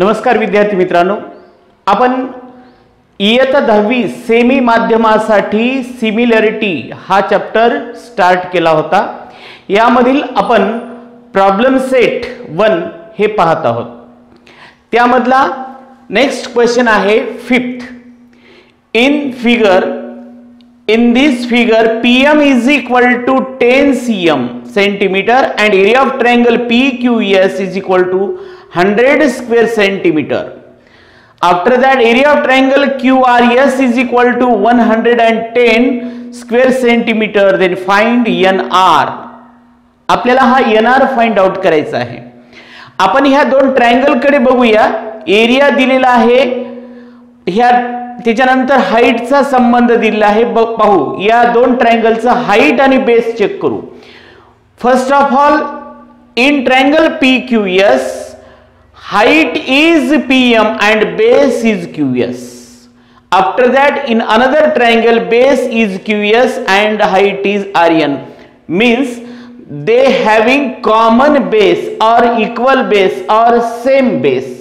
नमस्कार विद्यार्थी मित्रांनो, आपण इयत्ता 10वी सेमी माध्यमासाठी सिमिलॅरिटी हा चॅप्टर स्टार्ट केला होता। यामधील आपण प्रॉब्लेम सेट 1 हे पाहत आहोत। त्यामधला नेक्स्ट क्वेश्चन आहे 5th। in this figure PM is equal to 10 cm centimeter and area of triangle PQS is equal to 100 square centimeter. After that, area of triangle QRS is equal to 110 square centimeter. Then find NR. आपल्याला हा NR find out करायचा आहे। आपण ह्या दोन triangle कडे बघूया। Area दिलेला आहे, ह्या त्याच्यानंतर हाईटचा संबंध दिलेला आहे। पाहू या दोन ट्रायंगलचा हाईट आणि बेस चेक करू। First of all, in triangle PQS height is PM and base is QS. After that, in another triangle, base is QS and height is RN. Means they having common base or equal base or same base.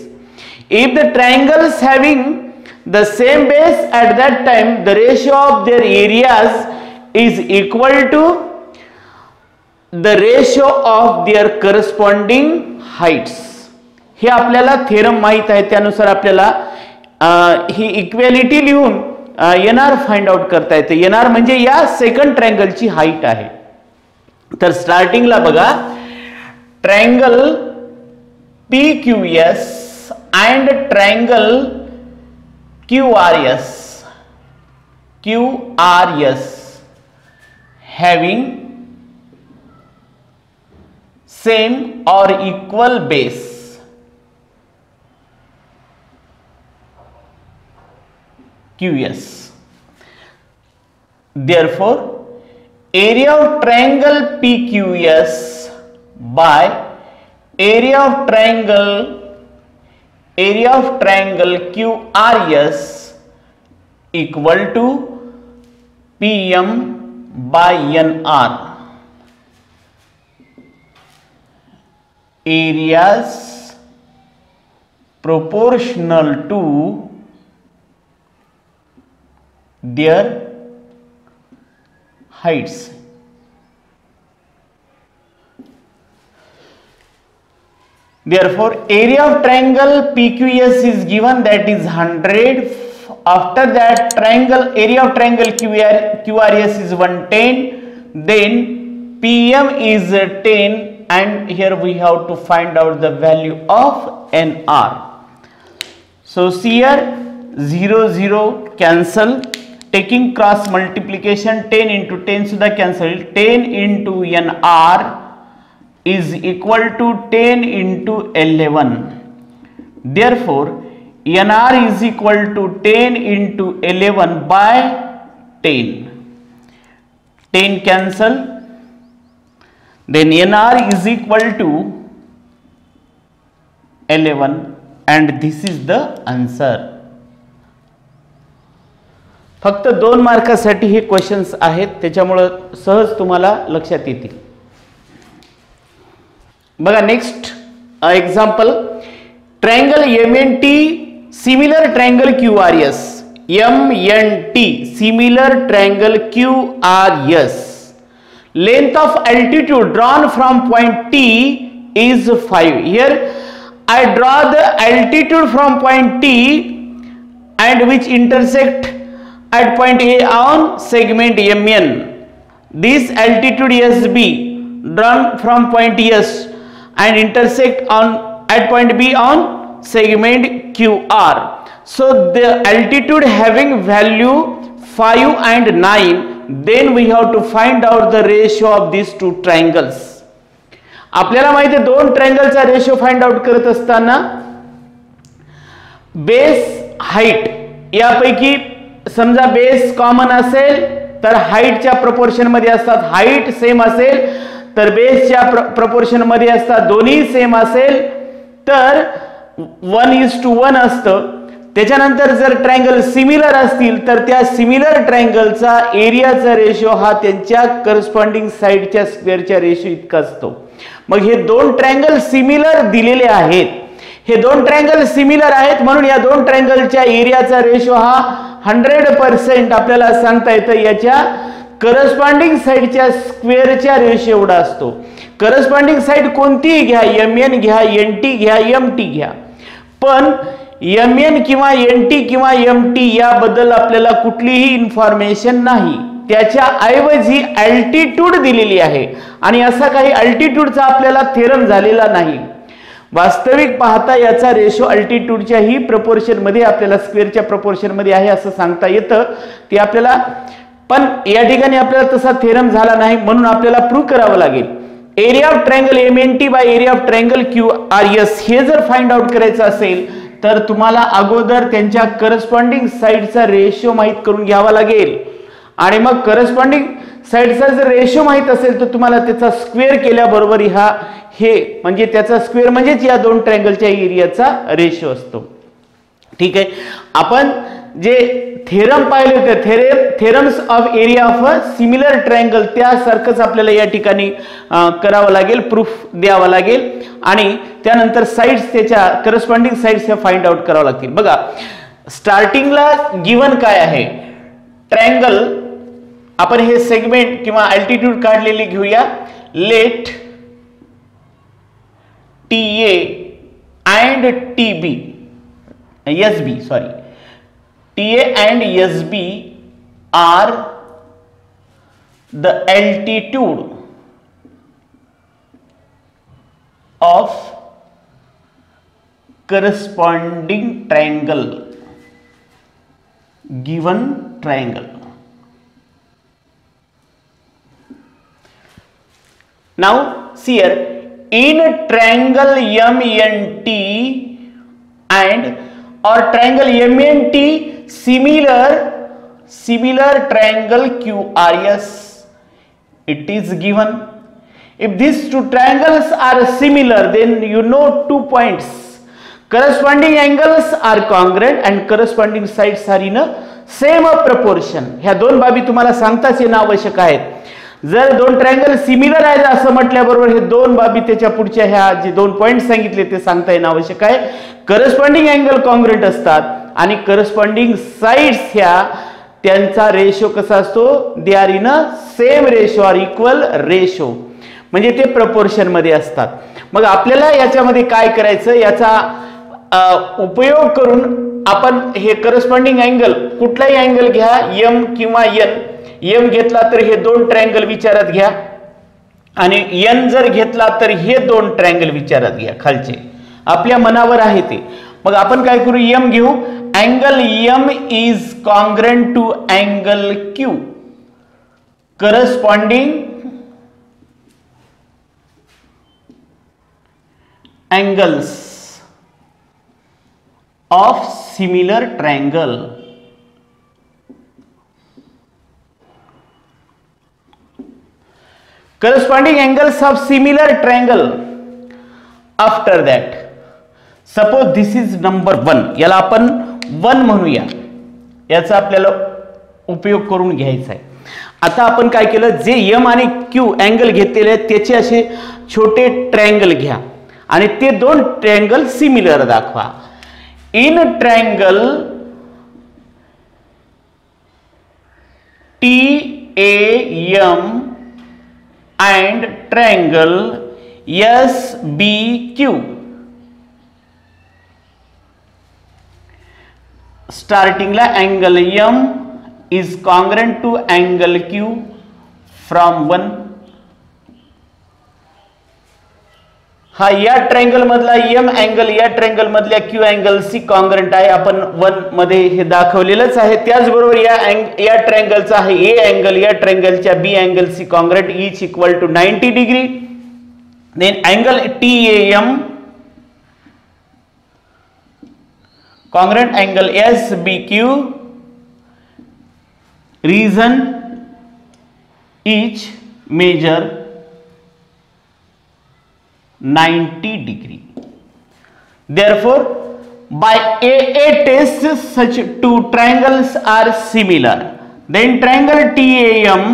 If the triangles having the same base, at that time the ratio of their areas is equal to the ratio of their corresponding heights. हे आपल्याला theorem माहित आहे, त्यानुसार आपल्याला ही equality लिहून NR find out करता येते। NR म्हणजे या सेकंड ट्रायंगलची हाईट आहे। तर स्टार्टिंगला बघा, triangle PQS and triangle QRS having same or equal base. QS. Therefore, area of triangle PQS by area of triangle QRS equal to PM by NR. Areas proportional to their heights. Therefore, area of triangle PQS is given, that is 100. After that, area of triangle QRS is 110. Then PM is 10, and here we have to find out the value of NR. So here 0 0 cancel. Taking cross multiplication, 10 into 10 सुद्धा cancel. 10 into NR is equal to 10 into 11. Therefore, NR is equal to 10 into 11 by 10. 10 cancel. Then NR is equal to 11, and this is the answer. फक्त 2 मार्कासाठी हे questions आहेत, त्याच्यामुळे सहज तुम्हाला लक्षात येतील। बघा next example, triangle MNT similar triangle QRS, MNT similar triangle QRS. Length of altitude drawn from point T is 5. Here I draw the altitude from point T and which intersect at point A on segment MN. This altitude SB drawn from point S and intersect at point B on segment QR. So the altitude having value 5 and 9, then we have to find out the ratio of these two triangles. आपल्याला माहिती आहे, दोन ट्रायंगलचा ratio find out करत असताना base height यापैकी समजा base common असेल तर हाईटच्या प्रोपोर्शन मध्ये असतात, हाईट सेम असेल तर बेसच्या प्रोपोर्शन मध्ये असतात, दोन्ही सेम असेल तर 1:1 असतं। त्याच्यानंतर जर ट्रायंगल सिमिलर असतील तर त्या सिमिलर ट्रायंगलचा एरियाचा रेशो हा त्यांच्या करस्पॉन्डिंग साइडच्या स्क्वेअरच्या रेशो इतका असतो। मग हे दोन ट्रायंगल सिमिलर दिलेले आहेत, हे दोन ट्रायंगल सिमिलर आहेत म्हणून या दोन ट्रायंगलच्या एरियाचा रेशो हा 100% आपल्याला सांगता येतं याच्या करस्पॉन्डिंग साइडच्या स्क्वेअरच्या रेशो एवढा असतो. करस्पॉन्डिंग साइड कोणतीही घ्या, mn घ्या, nt घ्या, mt घ्या, पण mn किंवा nt किंवा mt याबद्दल आपल्याला कुठलीही इन्फॉर्मेशन नाही. त्याच्या ऐवजी अल्टिट्यूड दिलेली आहे आणि असा काही अल्टिट्यूडचा आपल्याला थेरम झालेला नाही. वास्तविक पाहता याचा रेशो अल्टिट्यूडच्या ही प्रपोर्शन मध्ये आपल्याला स्क्वेअरच्या प्रपोर्शन मध्ये आहे असं सांगता येतं. ते आपल्याला पण या ठिकाणी आपल्याला तसा थेरम झाला नाही म्हणून आपल्याला प्रूव्ह करावं लागेल. Area of triangle MNT by area of triangle QRS हे जर फाइंड आउट करायचं असेल तर तुम्हाला अगोदर त्यांच्या करस्पॉन्डिंग साइडचा रेशो माहित करून घ्यावा लागेल आणि मग करस्पॉन्डिंग साइडचा जर रेशो माहित असेल तर तुम्हाला त्याचा स्क्वेअर केल्याबरोबर हे म्हणजे त्याचा स्क्वेअर म्हणजेच या दोन ट्रायंगलच्या एरियाचा रेशो असतो. ठीक आहे, आपण जे थेरम पाहिले होते theorems of area of a similar triangle त्यासारखंच आपल्याला या ठिकाणी करावं लागेल, प्रूफ द्यावं लागेल आणि त्यानंतर साइड्स त्याच्या करस्पॉन्डिंग साइड्स ह्या फाइंड आउट करावं लागतील. बघा स्टार्टिंगला गिवन काय आहे, ट्रायंगल आपण हे सेगमेंट किंवा अल्टिट्यूड काढलेली घेऊया. Let TA and TB SB sorry TA and SB are the altitude of corresponding triangle, given triangle. Now see here, in triangle MNT and or triangle MNT similar triangle QRS, it is given. If these two triangles are similar, then you know 2 points. Corresponding angles are congruent and corresponding sides are in a same proportion. ह्या दोन बाबी तुम्हाला सांगताच येणं आवश्यक आहेत. जर दोन triangle similar आहेत असं म्हटल्याबरोबर हे दोन बाबी त्याच्या पुढच्या ह्या जे दोन पॉइंट सांगितले ते सांगता येणं आवश्यक आहे. करस्पॉन्डिंग अँगल कॉन्ग्रुएंट असतात आणि करस्पॉन्डिंग साइड्स ह्या त्यांचा रेशो कसा असतो, they are in a same ratio और इक्वल रेशो, म्हणजे ते प्रपोर्शन मध्ये असतात. मग आपल्याला याच्यामध्ये काय करायचं, याचा उपयोग करून आपण हे करस्पॉन्डिंग अँगल कुठलाही अँगल घ्या, m किंवा n. m घेतला तर हे दोन ट्रायंगल विचारात घ्या आणि n जर घेतला तर हे दोन ट्रायंगल विचारात घ्या खालचे, आपल्या मनावर आहे ते. मग आपण काय करू, m घेऊ. Angle m is congruent to angle q. Corresponding angles of similar triangle. Corresponding angles of similar triangle. After that, suppose this is number 1, याला आपण 1 म्हणूया, याचा आपल्याला उपयोग करून घ्यायचा आहे. आता आपण काय केलं, जे m आणि q अँगल घेतलेले आहेत त्याचे असे छोटे ट्रायंगल घ्या आणि ते दोन ट्रायंगल सिमिलर दाखवा. In triangle TAM and triangle SBQ, starting ला angle M is congruent to angle Q from 1. हा या ट्रायंगल मधला m अँगल या ट्रायंगल मधल्या q अँगल सी कॉन्ग्रुएंट आहे, आपण 1 मध्ये हे दाखवलेलंच आहे. त्याचबरोबर या ट्रायंगलचा आहे a अँगल या ट्रायंगलच्या b angle C congruent each equal to 90 डिग्री. Then angle TAM congruent angle SBQ, reason each measure 90 degree. Therefore, by AA test, such two triangles are similar. Then triangle TAM,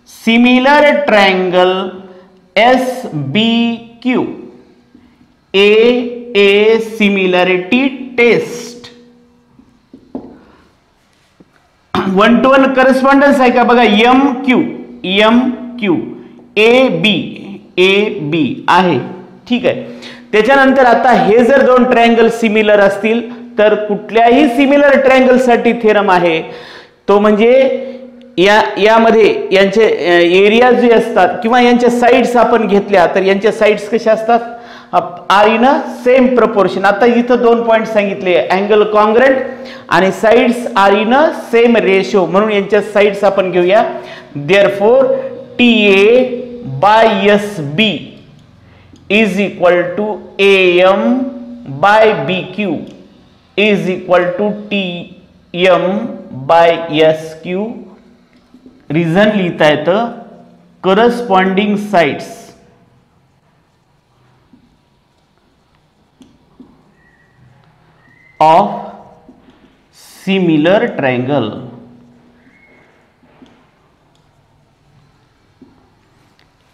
similar triangle SBQ, A a similarity test. 1-to-1 correspondence आहे का बघा. MQ AB आहे. ठीक आहे. त्याच्यानंतर आता हे जर दोन ट्रायंगल सिमिलर असतील तर कुठल्याही सिमिलर ट्रायंगल साठी थेरम आहे तो म्हणजे यामध्ये यांचे एरिया जे असतात किंवा यांच्या साइड्स आपण घेतल्या तर यांच्या साइड्स कशा असतात, are in a same proportion. आता इथं 2 पॉइंट सांगितले, अँगल कॉन्ग्रंट आणि sides are in a same ratio, म्हणून यांच्या साइड्स आपण घेऊया. Therefore TA by SB is equal to AM by BQ is equal to TM by SQ. Reason लिहिता येतं corresponding sides of similar triangle.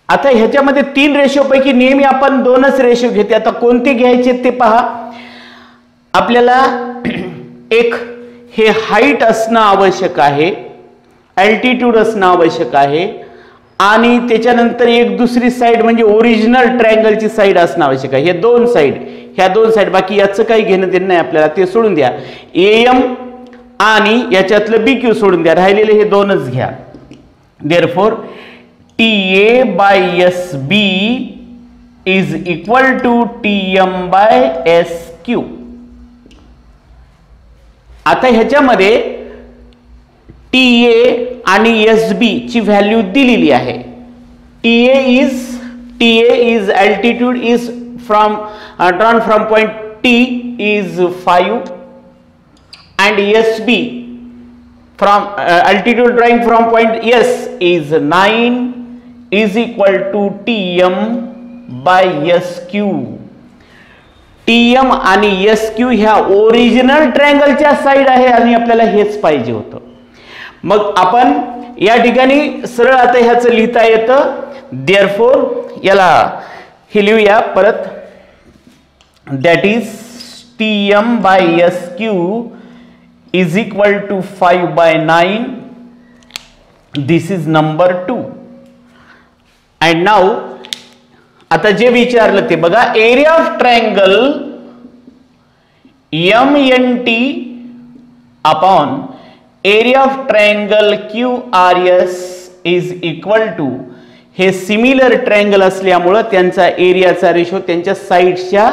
आता ह्याच्यामध्ये 3 ratio पैकी नेहमी आपण 2च रेशो घेते. आता कोणते घ्यायचे ते पहा. आपल्याला एक हे हाईट असणं आवश्यक आहे, अल्टिट्यूड असणं आवश्यक आहे आणि त्याच्यानंतर एक दुसरी साइड म्हणजे ओरिजिनल ट्रायंगलची साइड असणं आवश्यक आहे. हे 2 साइड, ह्या 2 साइड, बाकी याचं काही घेणं देणं नाही आपल्याला, ते सोडून द्या. AM आणि याच्यातलं BQ सोडून द्या, राहिलेले हे 2च घ्या. Therefore TA by SB is equal to TM by SQ. आता ह्याच्यामध्ये TA आणि SB ची व्हॅल्यू दिलेली आहे. TA is altitude is from drawn from point T is 5 and SB from altitude drawing from point S is 9 is equal to TM by SQ. TM आणि SQ ह्या original ट्रायंगलच्या side आहे आणि आपल्याला हेच पाहिजे होतं. मग आपण या ठिकाणी सरळ आता ह्याचं लिहिता येतं. देअरफॉर याला हे लिहूया परत. That is TM by SQ is equal to 5 by 9. This is number 2. And now आता जे विचारलं ते बघा. Area of triangle MNT upon area of triangle QRS is equal to, हे सिमिलर ट्रायंगल असल्यामुळे त्यांचा एरियाचा रेशो त्यांच्या साइडच्या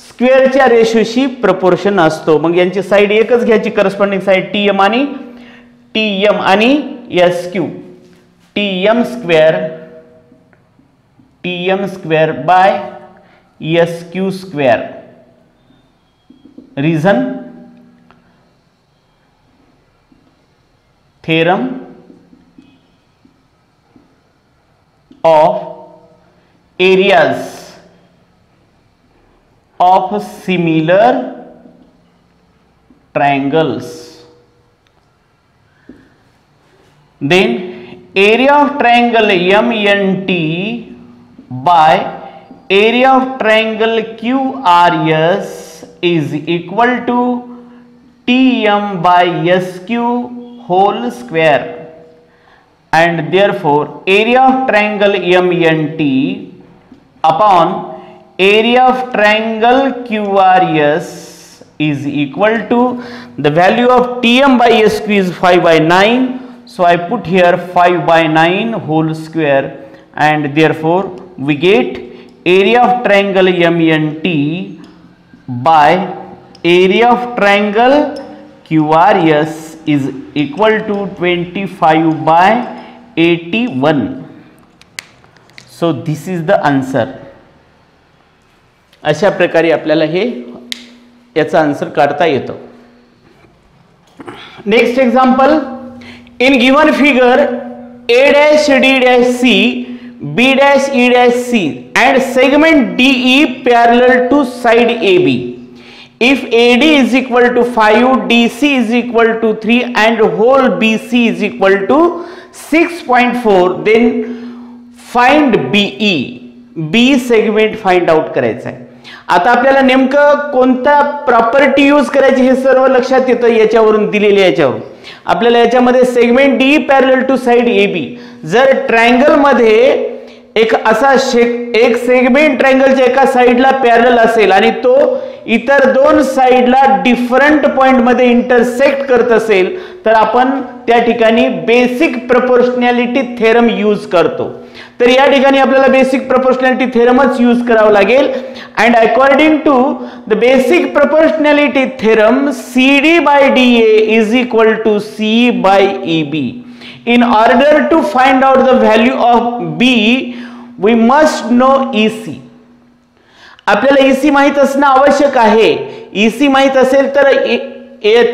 स्क्वेअरच्या रेशोशी प्रपोर्शन असतो. मग यांची साइड एकच घ्यायची, करस्पॉन्डिंग साइड TM आणि SQ. TM square by SQ square. Reason theorem of areas of similar triangles. Then area of triangle MNT by area of triangle QRS is equal to TM by SQ whole square, and therefore area of triangle MNT upon area of triangle QRS is equal to, the value of TM by SQ is 5 by 9, so I put here 5 by 9 whole square, and therefore we get area of triangle MNT by area of triangle QRS is equal to 25 by 81. So this is the answer. अशा प्रकारे आपल्याला हे याचा answer काढता येतो. Next example. In given figure A', D', C, B', E', C and segment DE parallel to side AB. If AD is equal to 5, DC is equal to 3 and whole BC is equal to 6.4, then find BE. B segment find out करायचा आहे. आता आपल्याला नेमकं कोणता property use करायची हे सर्व लक्षात येतं याच्यावरून, दिलेल्या याच्यावरून. आपल्याला याच्यामध्ये segment D parallel to side A B, जर ट्रायंगल मध्ये एक असा एक सेगमेंट ट्रायंगलच्या एका साइडला पॅरलल असेल आणि तो इतर दोन साइडला डिफरंट पॉइंट मध्ये इंटरसेक्ट करत असेल तर आपण त्या ठिकाणी बेसिक प्रोपोर्शनॅलिटी थेरम यूज करतो. तर या ठिकाणी आपल्याला बेसिक प्रोपोर्शनॅलिटी थेरमच यूज करावा लागेल. And according to the basic proportionality theorem CD by DA is equal to C by EB. In order to find out the value of B, we must know EC. आपल्याला EC माहित असणं आवश्यक आहे. EC माहित असेल तर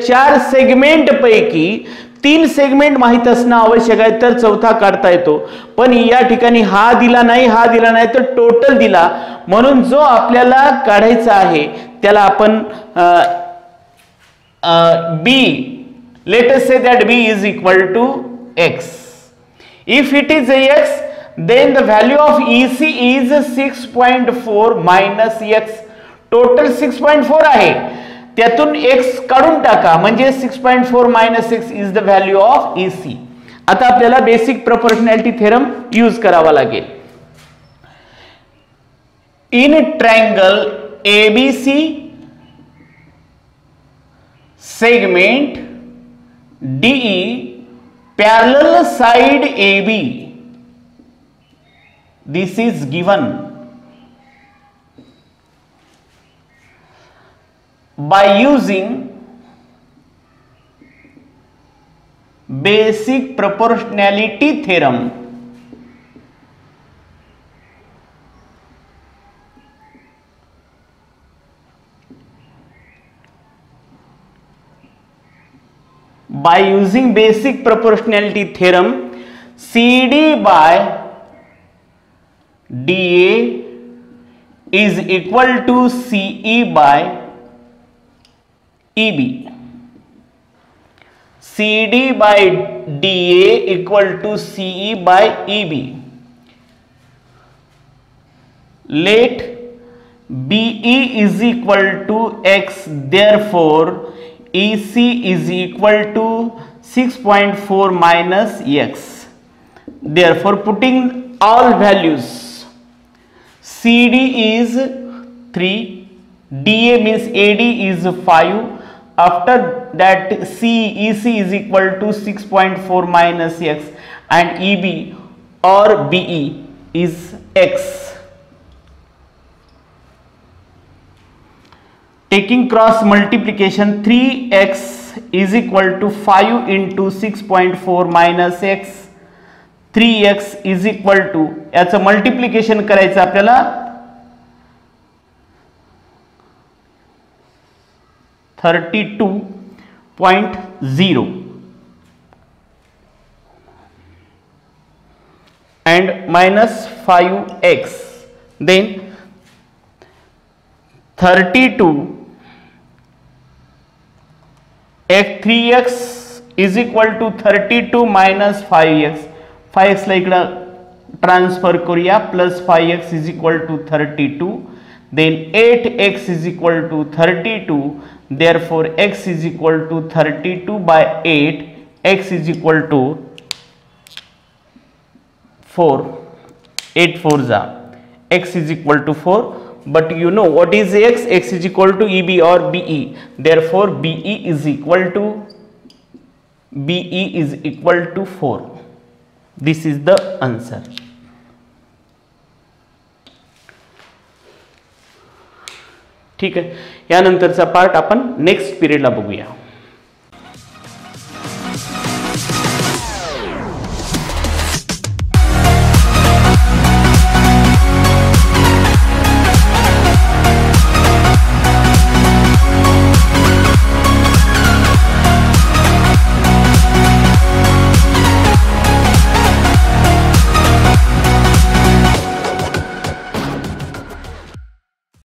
चार segment पैकी 3 सेगमेंट माहित असणं आवश्यक आहे, तर चौथा काढता येतो. पण या ठिकाणी हा दिला नाही, हा दिला नाही, तर टोटल दिला. म्हणून जो आपल्याला काढायचा आहे त्याला आपण B, let us say that B is equal to X. If it is X, then the value of EC is 6.4 minus X. Total 6.4 आहे, त्यातून X काढून टाका म्हणजे 6.4 minus X is the value of EC. आता आपल्याला basic proportionality theorem use करावा लागेल. In triangle ABC segment DE parallel side AB, this is given by using basic proportionality theorem. By using basic proportionality theorem, CD by DA is equal to CE by EB. CD by DA equal to CE by EB. Let BE is equal to X, therefore EC is equal to 6.4 minus X. Therefore, putting all values, CD is 3, DA means AD is 5. After that, EC is equal to 6.4 minus X, and EB or BE is X. Taking cross multiplication, 3x is equal to 5 into 6.4 minus x. 3x is equal to, याचं multiplication करायचं आपल्याला 32.0 and minus 5x, then 32 3x is equal to 32 minus 5x. 5x ला इकडे transfer करूया, plus 5x is equal to 32. Then 8x is equal to 32. Therefore x is equal to 32 by 8. X is equal to 4. 8 4s are. X is equal to 4. But you know what is X? X is equal to EB or BE. Therefore BE is equal to 4. This is the answer. ठीक आहे, यानंतरचा part आपण next पिरियडला बघूया.